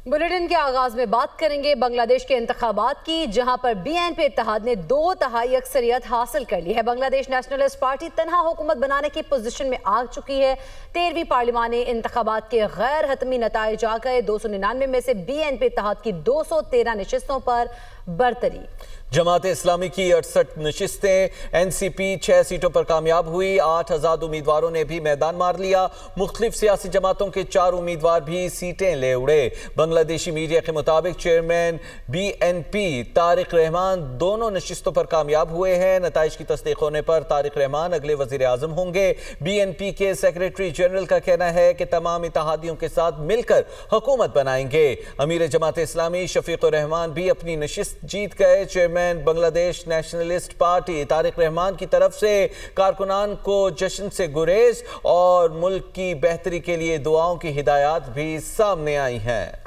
Bulletin के आगाज में बात करेंगे बांग्लादेश के इंतखाबात की, जहां पर बीएनपी इत्तेहाद ने 2/3 अक्सरियत हासिल कर ली है। बांग्लादेश नेशनलिस्ट पार्टी तनहा हुकूमत बनाने की पोजीशन में आ चुकी है। 13वीं पार्लिमानी इंतखाबात के गैर हतमी नताइज आ गए। 299 में से बीएनपी इत्तेहाद की 213 नशिस्तों पर बरतरी। जमात इस्लामी की 68 नशिस्तें, एनसीपी 6 सीटों पर कामयाब हुई। 8 आजाद उम्मीदवारों ने भी मैदान मार लिया। मुख्तलिफ सियासी जमातों के 4 उम्मीदवार भी सीटें ले उड़े। बांग्लादेशी मीडिया के मुताबिक चेयरमैन बीएनपी तारिक रहमान दोनों नशिस्तों पर कामयाब हुए हैं। नताइज की तस्दीक होने पर तारिक रहमान अगले वजीर आजम होंगे। बीएनपी के सेक्रेटरी जनरल का कहना है कि तमाम इत्तेहादियों के साथ मिलकर हुकूमत बनाएंगे। अमीर जमात इस्लामी शफीक रहमान भी अपनी नशिस्त जीत गए। Chairman Bangladesh nationalist party Tariq Rahman की तरफ से कारकुनान को जश्न से गुरेज और मुल्क की बेहतरी के लिए दुआओं की हिदायत भी सामने आई हैं।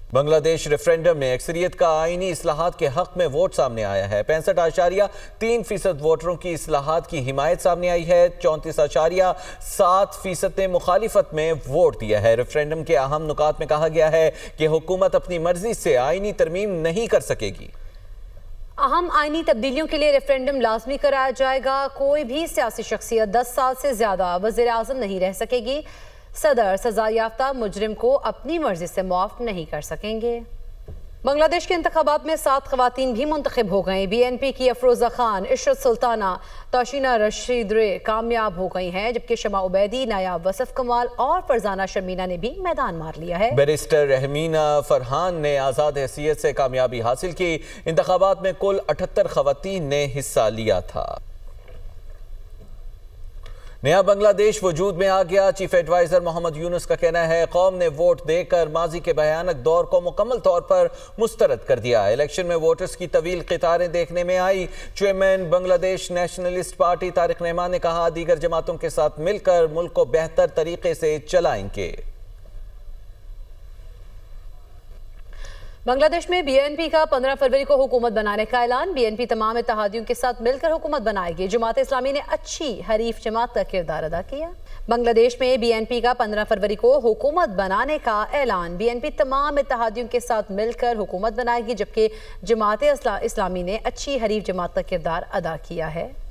बांग्लादेश रेफरेंडम में अक्सरियत का आईनी इस्लाहात के हक में वोट सामने आया है। 65.3% वोटरों की इस्लाहात की हिमायत सामने आई है। 34.7% ने मुखालिफत में वोट दिया है। रेफरेंडम के अहम नुकात में कहा गया है कि हुकूमत अपनी मर्जी से आईनी तरमीम नहीं कर सकेगी। अहम आईनी तब्दीलियों के लिए रेफरेंडम लाजमी कराया जाएगा। कोई भी सियासी शख्सियत 10 साल से ज्यादा वज़ीर आज़म नहीं रह सकेगी। सदर सजा याफ्ता मुजरिम को अपनी मर्जी से मुआफ नहीं कर सकेंगे। बांग्लादेश के इंतखाबात में 7 खवातीन भी मुंतखब हो गई। बीएनपी की अफरोजा खान, इशरत सुल्ताना, तोशीना रशीद रे कामयाब हो गई हैं, जबकि शमा उबैदी, नायाब वसफ कमाल और फरजाना शर्मीना ने भी मैदान मार लिया है। बैरिस्टर रहमीना फरहान ने आज़ाद हैसियत से कामयाबी हासिल की। इंतखाबात में कुल 78 खवातीन ने हिस्सा लिया था। नया बांग्लादेश वजूद में आ गया। चीफ एडवाइजर मोहम्मद यूनुस का कहना है कौम ने वोट देकर माजी के भयानक दौर को मुकम्मल तौर पर मुस्तरद कर दिया। इलेक्शन में वोटर्स की तवील कतारें देखने में आई। Chairman Bangladesh nationalist party Tariq Rahman ने कहा दीगर जमातों के साथ मिलकर मुल्क को बेहतर तरीके से चलाएंगे। बांग्लादेश में बीएनपी का 15 फरवरी को हुकूमत बनाने का ऐलान। बीएनपी तमाम इत्तेहादियों के साथ मिलकर हुकूमत बनाएगी। जमात इस्लामी ने अच्छी हरीफ जमात का किरदार अदा किया। बांग्लादेश में बीएनपी का 15 फरवरी को हुकूमत बनाने का ऐलान। बीएनपी तमाम इत्तेहादियों के साथ मिलकर हुकूमत बनाएगी, जबकि जमात इस्लामी ने अच्छी हरीफ जमात का किरदार अदा किया है।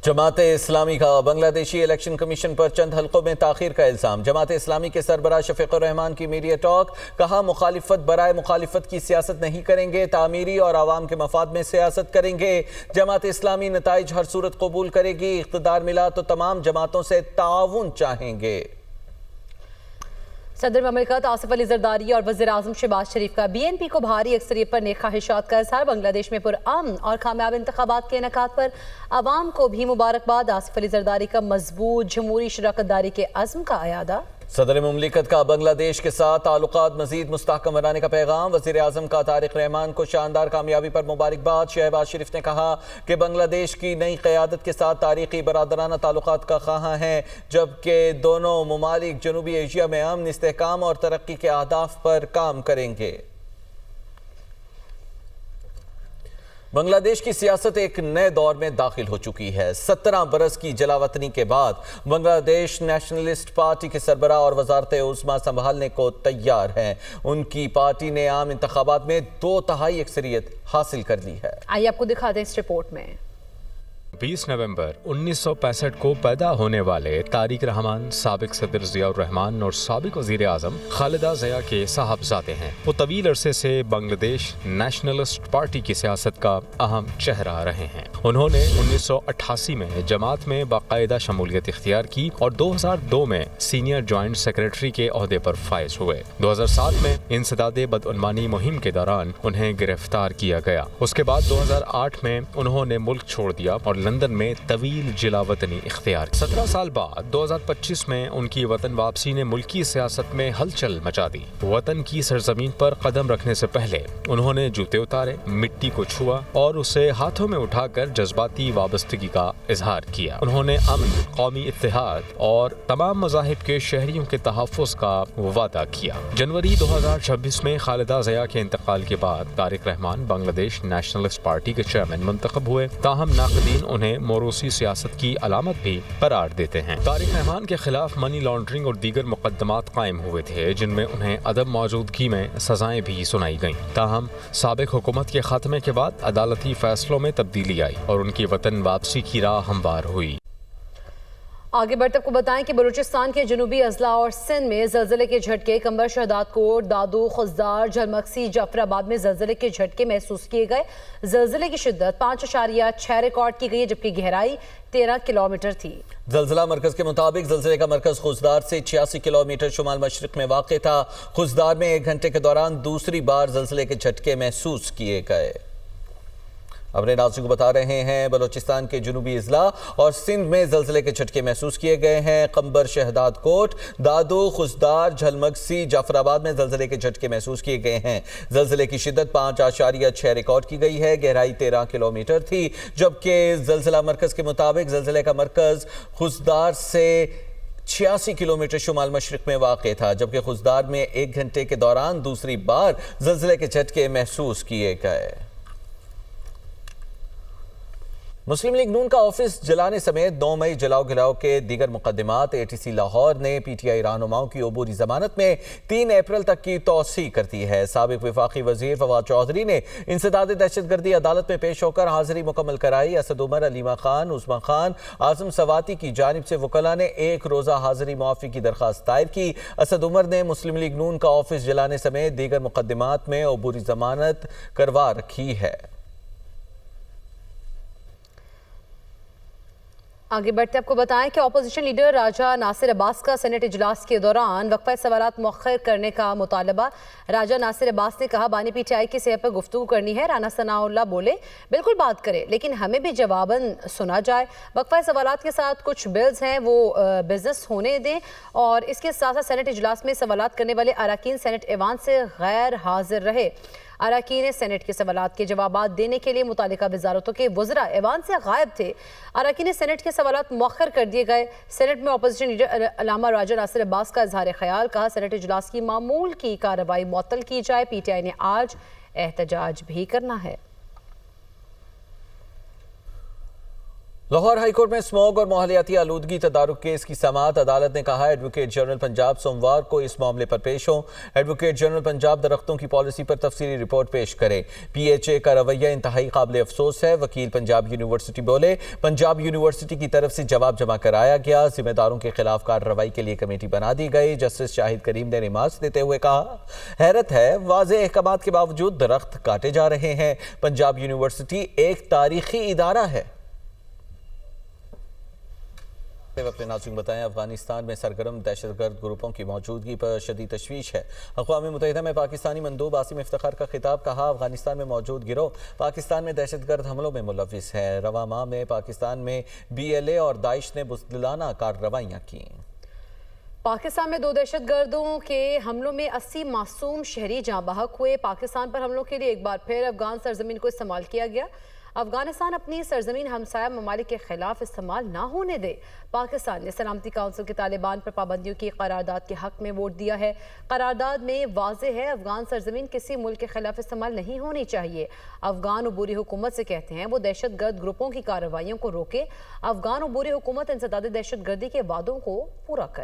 जमात इस्लामी का बांग्लादेशी इलेक्शन कमीशन पर चंद हल्कों में ताखीर का इल्जाम। जमात इस्लामी के सरबराह शफीक रहमान की मीडिया टॉक, कहा मुखालिफत बराए मुखालिफत की सियासत नहीं करेंगे, तामीरी और आवाम के मफाद में सियासत करेंगे। जमात इस्लामी नताइज हर सूरत कबूल करेगी। इख्तिदार मिला तो तमाम जमातों से ताउन चाहेंगे। सदर ममलिकत आसिफ अली जरदारी और वज़ीर आज़म शहबाज शरीफ का बीएनपी को भारी अक्सरियत पर नेक ख्वाहिशात का इज़हार। बांग्लादेश में पुरअमन और कामयाब इंतखाबात के इनेकाद पर आवाम को भी मुबारकबाद। आसिफ अली जरदारी का मजबूत जमहूरी शराकतदारी के अज़्म का अयादा। सदर मुमलिकत का बांग्लादेश के साथ ताल्लुकात मजीद मुस्तहकम बनाने का पैगाम। वज़ीर आज़म का तारिक रहमान को शानदार कामयाबी पर मुबारकबाद। शहबाज शरीफ ने कहा कि बांग्लादेश की नई क़यादत के साथ तारीखी बरादराना ताल्लुकात का ख़्वाहां हैं, जबकि दोनों ममालिक जनूबी एशिया में अमन, इस्तेहकाम और तरक्की के अहदाफ पर काम करेंगे। बांग्लादेश की सियासत एक नए दौर में दाखिल हो चुकी है। 17 बरस की जलावतनी के बाद बांग्लादेश नेशनलिस्ट पार्टी के सरबराह और वजारत उज़्मा संभालने को तैयार हैं। उनकी पार्टी ने आम इंतखाबात में 2/3 अक्सरियत हासिल कर ली है। आइए आपको दिखा दें इस रिपोर्ट में। 20 नवंबर 1965 को पैदा होने वाले तारिक रहमान साबिक सदर ज़ियाउर रहमान और साबिक वज़ीर आज़म खालिदा ज़िया के साहबजादे हैं। वो तवील अरसे से बांग्लादेश नेशनलिस्ट पार्टी की सियासत का अहम चेहरा रहे हैं। उन्होंने 1988 में जमात में बाकायदा शमूलियत इख्तियार की और 2002 में सीनियर जॉइंट सेक्रेटरी के ओहदे पर फाइज हुए। 2007 में इंसदादे बदउनवानी मुहिम के दौरान उन्हें गिरफ्तार किया गया। उसके बाद 2008 में उन्होंने मुल्क छोड़ दिया और लंदन में तवील जिलावतनी इख्तियार। 17 साल बाद 2025 में उनकी वतन वापसी ने मुल्की सियासत में हलचल मचा दी। वतन की सरजमीन पर कदम रखने से पहले उन्होंने जूते उतारे, मिट्टी को छुआ और उसे हाथों में उठाकर जज्बाती वाबस्तगी का इजहार किया। उन्होंने अमन, कौमी इत्तेहाद और तमाम मज़ाहिब के शहरियों के तहफ़्फ़ुज़ का वादा किया। जनवरी 2026 में खालिदा ज़िया के इंतकाल के बाद तारिक रहमान बांग्लादेश नेशनलिस्ट पार्टी के चेयरमैन मुंतखब हुए। ताहम नाक़दीन उन्हें मोरूसी सियासत की अलामत भी करार देते हैं। तारिक रहमान के खिलाफ मनी लॉन्ड्रिंग और दीगर मुकदमात कायम हुए थे, जिनमें उन्हें अदम मौजूदगी में सजाएं भी सुनाई गईं। ताहम साबिक हुकूमत के खात्मे के बाद अदालती फैसलों में तब्दीली आई और उनकी वतन वापसी की राह हमवार हुई। आगे बढ़ते आपको बताएं कि बलूचिस्तान के जनूबी अजला और सिंध में जलजले के झटके, कंबर, शहदादकोट, दादू, खुजदार, झलमक्सी, जाफराबाद में जलजले के झटके महसूस किए गए। जलजले की शिद्दत 5.6 रिकॉर्ड की गई, जबकि गहराई 13 किलोमीटर थी। जलजिला मरकज के मुताबिक जलजिले का मरकज खुजदार से 86 किलोमीटर शुमाल मशरिक में वाक़ था। खुजदार में 1 घंटे के दौरान दूसरी बार जलजिले के झटके महसूस किए गए। अपने नाज़रीन को बता रहे हैं, बलूचिस्तान के जनूबी अजला और सिंध में जलजिले के झटके महसूस किए गए हैं। कंबर, शहदादकोट, दादू, खुजदार, झलमक्सी, जाफराबाद में जलजिले के झटके महसूस किए गए हैं। जलजिले की शिद्दत 5.6 रिकॉर्ड की गई है। गहराई 13 किलोमीटर थी, जबकि जलजिला मरकज के मुताबिक जलजिले का मरकज खुजदार से 86 किलोमीटर शुमाल मशरिक में वाक़ था, जबकि खुजदार में 1 घंटे के दौरान दूसरी बार जलजिले के झटके महसूस किए गए। मुस्लिम लीग नून का ऑफिस जलाने समेत 9 मई जलाओ गिराओ के दीगर मुकदमात ATC लाहौर ने PTI रहनुमाओं की अबूरी जमानत में 3 अप्रैल तक की तौसी कर दी है। साबिक वफाकी वजीर फवाद चौधरी ने इंसदाद दहशतगर्दी अदालत में पेश होकर हाजिरी मुकम्मल कराई। असद उमर, अलीमा खान, उस्मा खान, आजम सवाती की जानिब से वकला ने 1 रोज़ा हाजिरी मुआफ़ी की दरख्वास्त दायर की। असद उमर ने मुस्लिम लीग नून का ऑफिस जलाने समेत दीगर मुकदमात में अबूरी जमानत करवा रखी है। आगे बढ़ते आपको बताएं कि अपोजिशन लीडर राजा नासिर अब्बास का सेनेट इजलास के दौरान वक्फा सवालात मौखर करने का मुतालबा। राजा नासिर अब्बास ने कहा, बानी PTI की सेहत पर गुफ्तगू करनी है। राना सनाउल्लाह बोले, बिल्कुल बात करें, लेकिन हमें भी जवाबन सुना जाए। वक्फा सवालात के साथ कुछ बिल्स हैं, वो बिजनेस होने दें, और इसके साथ साथ सेनेट इजलास में सवालात करने वाले अरकान सेनेट ऐवान से गैर हाजिर रहे। अरकान सेनेट के सवालात के जवाबात देने के लिए मुतालिका वजारतों के वज़रा ऐवान से गायब थे। अरकान सेनेट के सवालात मौखर कर दिए गए। सेनेट में अपोजिशन लीडर अल्लामा राजा नासिर अब्बास का इजहार ख्याल, कहा सेनेट इजलास की मामूल की कार्रवाई मुअत्तल की जाए। PTI ने आज एहतजाज भी करना है। लाहौर हाईकोर्ट में स्मॉग और माहौलियाती आलूदगी तदारुक केस की समाअत। अदालत ने कहा, एडवोकेट जनरल पंजाब सोमवार को इस मामले पर पेश हो। एडवोकेट जनरल पंजाब दरख्तों की पॉलिसी पर तफसीली रिपोर्ट पेश करे। PHA का रवैया इंतहाई काबिल अफसोस है। वकील पंजाब यूनिवर्सिटी बोले, पंजाब यूनिवर्सिटी की तरफ से जवाब जमा कराया गया। जिम्मेदारों के खिलाफ कार्रवाई के लिए कमेटी बना दी गई। जस्टिस शाहिद करीम ने रिमार्क्स देते हुए कहा, हैरत है, वाज़ेह अहकामात के बावजूद दरख्त काटे जा रहे हैं। पंजाब यूनिवर्सिटी एक तारीखी इदारा है। अपने नाज़रीन बताएं, अफगानिस्तान में सरगर्म दहशतगर्द ग्रुपों की मौजूदगी पर शदीद तशवीश है। अक़वाम मुत्तहिदा में पाकिस्तानी मंदूब आसिम इफ्तिखार का खिताब, कहा अफगानिस्तान में मौजूद गिरोह पाकिस्तान में दहशतगर्द हमलों में मुलव्विस है। रवा माह में पाकिस्तान में BLA और दाइश ने बुज़दिलाना कार्रवाइयाँ की। पाकिस्तान में 2 दहशतगर्दों के हमलों में 80 मासूम शहरी जाँ बहक हुए। पाकिस्तान पर हमलों के लिए एक बार फिर अफगान सरजमीन को इस्तेमाल किया गया। अफगानिस्तान अपनी सरजमीन हमसाया ममालिक के खिलाफ इस्तेमाल ना होने दे। पाकिस्तान ने सलामती काउंसिल के तालिबान पर पाबंदियों की करारदाद के हक में वोट दिया है। करारदाद में वाज़ेह है, अफगान सरजमीन किसी मुल्क के खिलाफ इस्तेमाल नहीं होनी चाहिए। अफगान अबूरी हुकूमत से कहते हैं वो दहशत गर्द ग्रुपों की कार्रवाइयों को रोके। अफगान अबूरी हुकूमत इंसदाद दहशत गर्दी के वादों को पूरा करे।